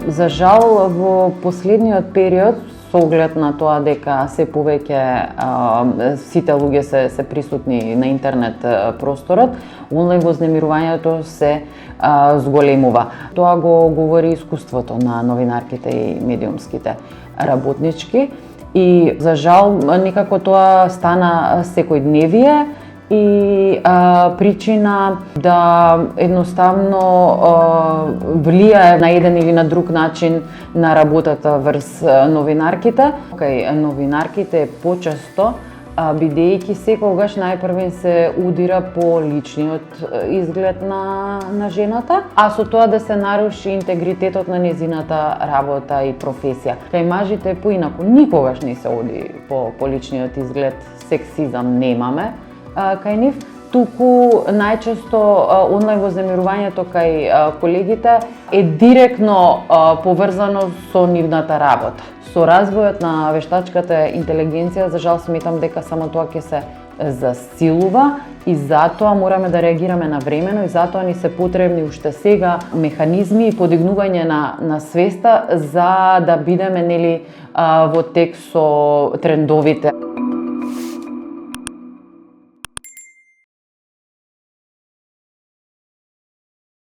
За жал, во последниот период, со оглед на тоа дека се повеќе сите луѓе се присутни на интернет просторот, онлайн вознемирувањето се зголемува. Тоа го говори искуството на новинарките и медиумските работнички и за жал некако тоа стана секојдневие и причина да едноставно влијае на еден или на друг начин на работата врз новинарките. Кај новинарките почесто, бидејќи секогаш најпрвен се удира по личниот изглед на жената, а со тоа да се наруши интегритетот на незината работа и професија. Кај мажите поинаку никогаш не се оди по личниот изглед, сексизам немаме кај нив, туку најчесто онлайн вознемирувањето кај колегите е директно поврзано со нивната работа. Со развојот на вештачката интелигенција, за жал сметам дека само тоа ќе се засилува и затоа мораме да реагираме навремено и затоа ни се потребни уште сега механизми и подигнување на свеста за да бидеме во тек со трендовите.